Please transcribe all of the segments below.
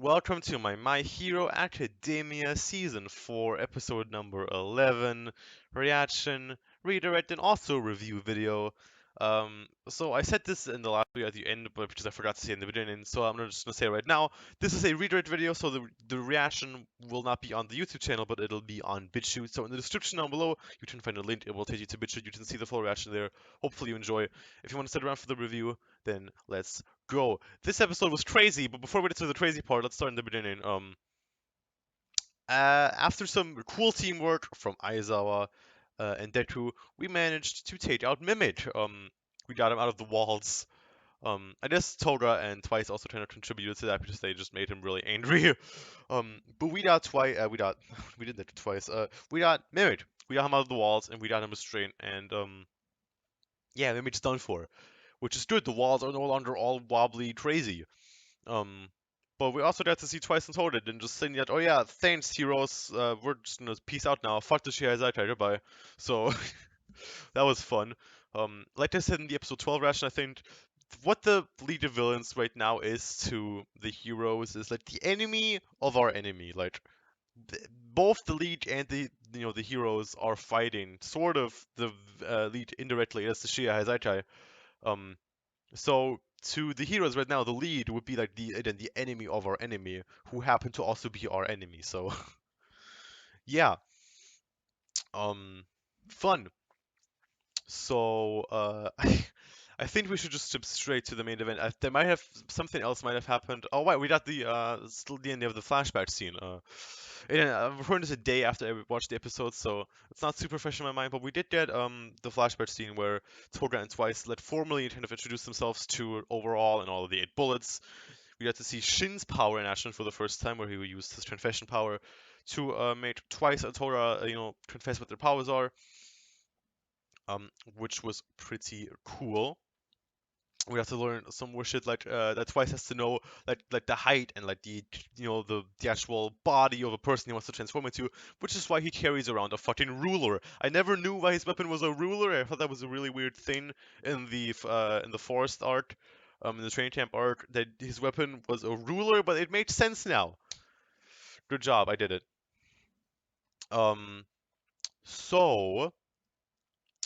Welcome to My Hero Academia Season 4, episode number 11, reaction, redirect, and also review video. So I said this in the last video at the end, but because I forgot to say in the beginning, so I'm just gonna say it right now. This is a redirect video, so the reaction will not be on the YouTube channel, but it'll be on BitChute. So in the description down below, you can find a link. It will take you to BitChute. You can see the full reaction there. Hopefully you enjoy. If you want to sit around for the review, then let's go. This episode was crazy, but before we get to the crazy part, let's start in the beginning. After some cool teamwork from Aizawa and Deku, we managed to take out Mimic. We got him out of the walls. I guess Toga and Twice also kind of contributed to that because they just made him really angry. But we got Twice. We did that twice. We got Mimic. We got him out of the walls and we got him restrained. And yeah, Mimic's done for, which is good. The walls are no longer all wobbly, crazy. Um, but we also got to see Twice and Toaded and just saying that, oh yeah, thanks heroes, we're just gonna peace out now. Fuck the Shihazaikai, goodbye. So that was fun. Like I said in the episode 12 ration, I think what the League of Villains right now is to the heroes is like the enemy of our enemy. Like both the League and the heroes are fighting sort of the League indirectly. That's the Shihazaikai. Um, so to the heroes right now, the lead would be like the enemy of our enemy, who happen to also be our enemy. So yeah, um, fun. So I think we should just jump straight to the main event. There might have something else might have happened. Oh wait, we got the still the end of the flashback scene. And I'm recording this a day after I watched the episode, so it's not super fresh in my mind. But we did get the flashback scene where Toga and Twice let formally kind of introduce themselves to Overhaul and all of the 8 bullets. We got to see Shin's power in action for the first time, where he used his confession power to make Twice and Toga, confess what their powers are, which was pretty cool. We have to learn some more shit like that Twice has to know like the height and like the actual body of a person he wants to transform into, which is why he carries around a fucking ruler. I never knew why his weapon was a ruler. I thought that was a really weird thing in the forest arc, in the training camp arc, that his weapon was a ruler, but it makes sense now. Good job, I did it. Um, so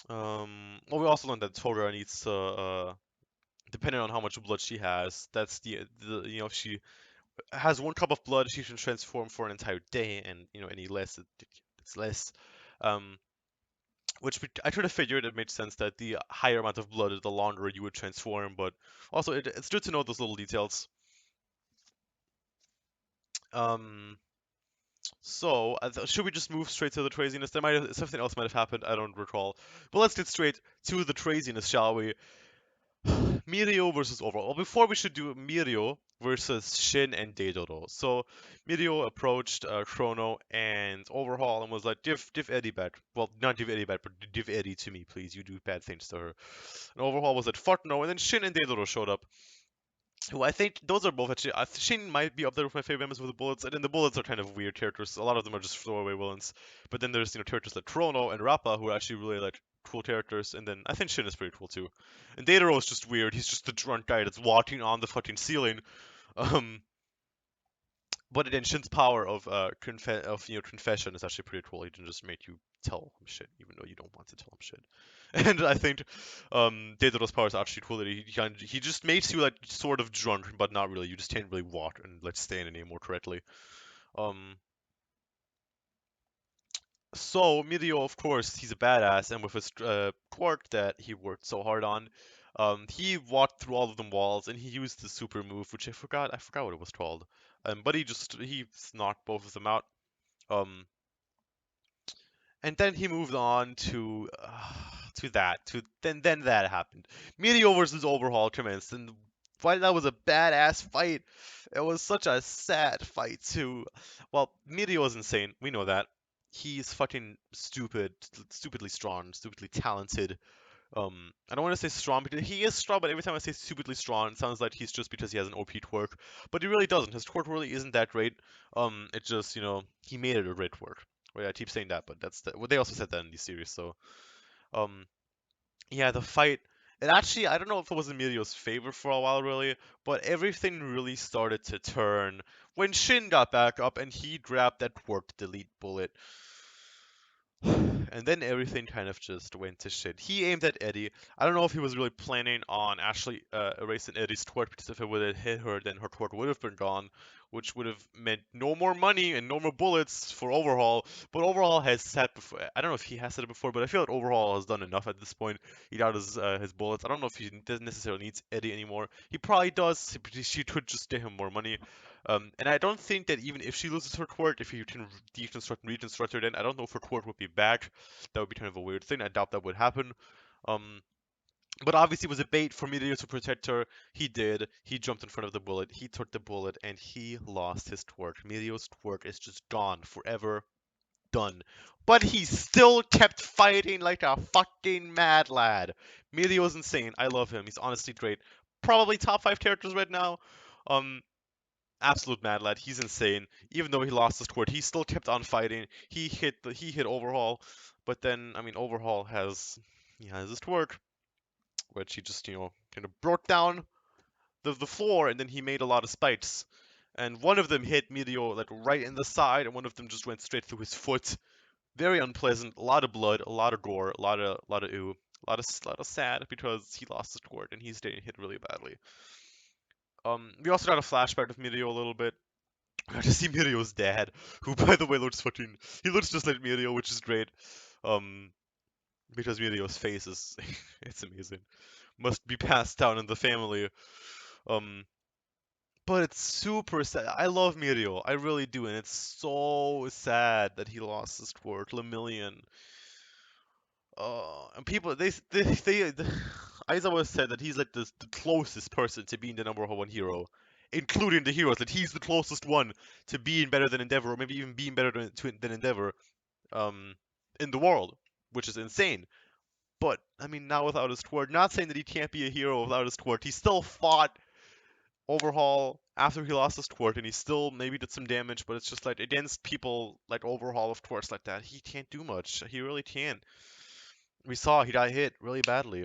well, we also learned that Toga needs to depending on how much blood she has, that's if she has 1 cup of blood, she can transform for an entire day, and any less, it's less. Um, I could have figured it made sense that the higher amount of blood, the longer you would transform, but also it's good to know those little details. Um, so should we just move straight to the craziness? Something else might have happened. I don't recall. But let's get straight to the craziness, shall we? Mirio versus Overhaul. Well, before we should do Mirio versus Shin and Deidoro. So Mirio approached Chrono and Overhaul and was like, give Eddie back. Well, not give Eddie back, but give Eddie to me, please. You do bad things to her. And Overhaul was like, fuck no. And then Shin and Deidoro showed up. Who I think those are both actually. Shin might be up there with my favorite members with the bullets, and then the bullets are kind of weird characters. A lot of them are just throwaway villains. But then there's characters like Chrono and Rappa who are actually really like cool characters, and then I think Shin is pretty cool too. And Dataro is just weird. He's just the drunk guy that's walking on the fucking ceiling. Um, but then Shin's power of confession is actually pretty cool. He can just make you tell him shit, even though you don't want to tell him shit. And I think Dataro's power is actually cool that he just makes you like sort of drunk, but not really. You just can't really walk and like stand anymore correctly. Um, so Mirio, of course, he's a badass, and with his quirk that he worked so hard on, he walked through all of them walls, and he used the super move, which I forgot. I forgot what it was called. But he knocked both of them out. Um, and then he moved on to then that happened. Meteor versus Overhaul commenced, and while that was a badass fight, it was such a sad fight too. Well, Meteor is insane. We know that. He's fucking stupidly strong, stupidly talented. I don't want to say strong because he is strong, but every time I say stupidly strong, it sounds like he's just because he has an OP twerk. But he really doesn't. His twerk really isn't that great. It just, he made it a great twerk. Well, I keep saying that, but well, they also said that in the series. So, um, yeah, the fight. And actually, I don't know if it was Emilio's favor for a while, really, but everything really started to turn when Shin got back up and he grabbed that work delete bullet. And then everything kind of just went to shit. He aimed at Eddie. I don't know if he was really planning on actually erasing Eddie's twort, because if it would have hit her, then her twort would have been gone, which would have meant no more money and no more bullets for Overhaul. But Overhaul has said before. I don't know if he has said it before, but I feel like Overhaul has done enough at this point. He got his bullets. I don't know if he doesn't necessarily needs Eddie anymore. He probably does. She could just get him more money. And I don't think that even if she loses her twort, if you can deconstruct and reconstruct her, then I don't know if her twort would be back. That would be kind of a weird thing. I doubt that would happen. Um, but obviously it was a bait for Meteor to protect her. He did. He jumped in front of the bullet. He took the bullet, and he lost his twort. Meteor's twort is just gone forever. Done. But he still kept fighting like a fucking mad lad. Meteor's insane. I love him. He's honestly great. Probably top 5 characters right now. Um, absolute mad lad. He's insane. Even though he lost his twort, he still kept on fighting. He hit Overhaul, but then I mean Overhaul has his twort, which he just kind of broke down the floor, and then he made a lot of spikes. And one of them hit Meteor like right in the side, and one of them just went straight through his foot. Very unpleasant. A lot of blood, a lot of gore, a lot of ooh, a lot of sad because he lost his twort and he's getting hit really badly. We also got a flashback of Meteor a little bit. I got to see Mirio's dad, who by the way he looks just like Mirio, which is great. Um, because Mirio's face is it's amazing. Must be passed down in the family. Um, but it's super sad. I love Mirio, I really do, and it's so sad that he lost his twort, LEMILLION. And people Aizawa said that he's like the closest person to being the number one hero, including the heroes. That he's the closest one to being better than Endeavor, or maybe even being better than Endeavor, um, in the world, which is insane. But I mean, now without his twort, not saying that he can't be a hero without his twort. He still fought Overhaul after he lost his twort, and he still maybe did some damage. But it's just like against people like Overhaul of twarts like that, he can't do much. He really can't. We saw he got hit really badly.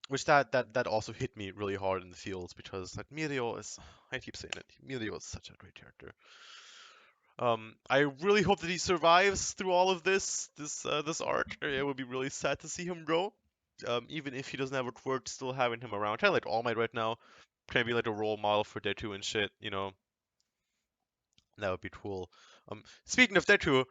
Which that also hit me really hard in the fields because like Mirio is, I keep saying it, Mirio is such a great character. I really hope that he survives through all of this arc. It would be really sad to see him go. Even if he doesn't have a quirk, still having him around, kind of like All Might right now, can be like a role model for Deku and shit. That would be cool. Speaking of Deku,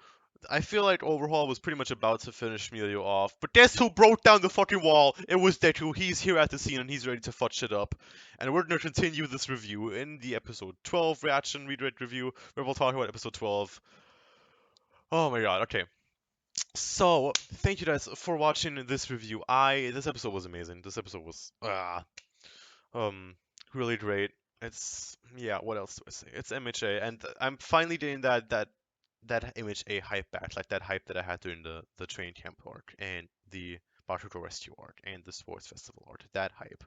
I feel like Overhaul was pretty much about to finish Emilio off, but guess who broke down the fucking wall? It was Deku. He's here at the scene and he's ready to fuck shit up. And we're gonna continue this review in the episode 12 reaction redirect review, where we'll talk about episode 12. Oh my god, okay. So, thank you guys for watching this review. This episode was amazing. This episode was um really great. It's yeah, what else do I say? It's MHA, and I'm finally getting that MHA hype back, like that hype that I had during the train camp arc and the Bakugo Rescue arc and the sports festival arc. That hype.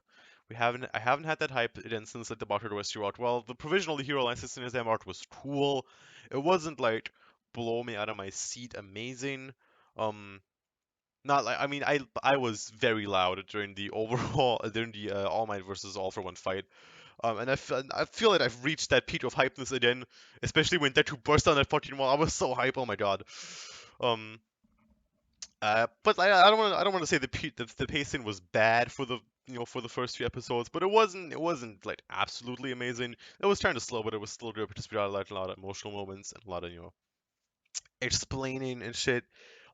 I haven't had that hype again since like the Bakugo Rescue arc. Well, the provisional Hero Line System Exam arc was cool. It wasn't like blow me out of my seat amazing. Um, not like, I mean, I was very loud during the overall during the All Might versus All for One fight. And I feel like I've reached that peak of hypeness again, especially when Deku burst down that fucking wall. I was so hype. Oh my god. Um. But I don't want to say the pacing was bad for the first few episodes, but it wasn't like absolutely amazing. It was kind of slow, but it was still good because we got like a lot of emotional moments and a lot of explaining and shit,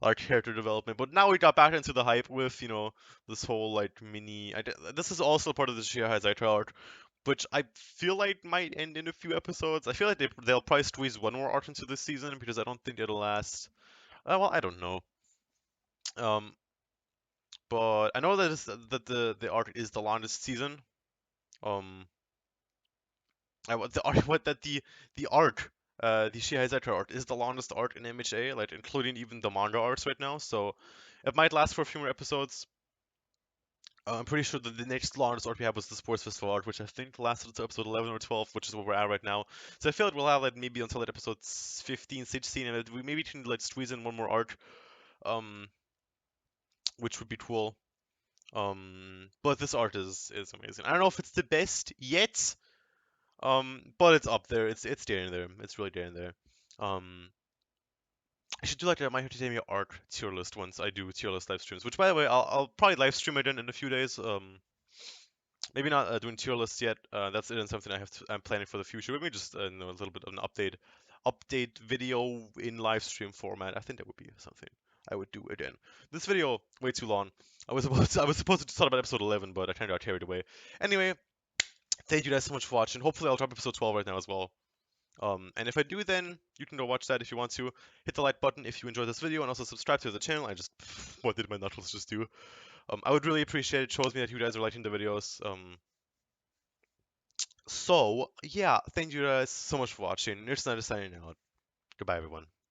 like character development. But now we got back into the hype with this whole like this is also part of the Shia Zaitra arc, which I feel like might end in a few episodes. I feel like they'll probably squeeze one more arc into this season because I don't think it'll last. Well, I don't know. Um, but I know that the arc is the longest season. Um, I want the arc what that the arc. The Shihazatra arc is the longest arc in MHA, like including even the manga arcs right now. So it might last for a few more episodes. I'm pretty sure that the next longest arc we have was the Sports Festival arc, which I think lasted until episode 11 or 12, which is where we're at right now. So I feel like we'll have like maybe until like episode 15, 16, and we maybe can like squeeze in one more arc, um, which would be cool. But this art is amazing. I don't know if it's the best yet, but it's up there. It's there in there. It's really there in there. Um, I should do like a My Hero Academia art tier list once I do tier list live streams. Which, by the way, I'll probably live stream again in a few days. Maybe not doing tier lists yet. That's it and something I'm planning for the future. Maybe just know, a little bit of an update video in live stream format. I think that would be something I would do again. This video way too long. I was supposed to talk about episode 11, but I kind of got carried away. Anyway, thank you guys so much for watching. Hopefully I'll drop episode 12 right now as well. And if I do, then you can go watch that if you want to. Hit the like button if you enjoyed this video, and also subscribe to the channel. What did my knuckles just do? I would really appreciate it. It shows me that you guys are liking the videos. So, yeah, thank you guys so much for watching. Here's another signing out. Goodbye, everyone.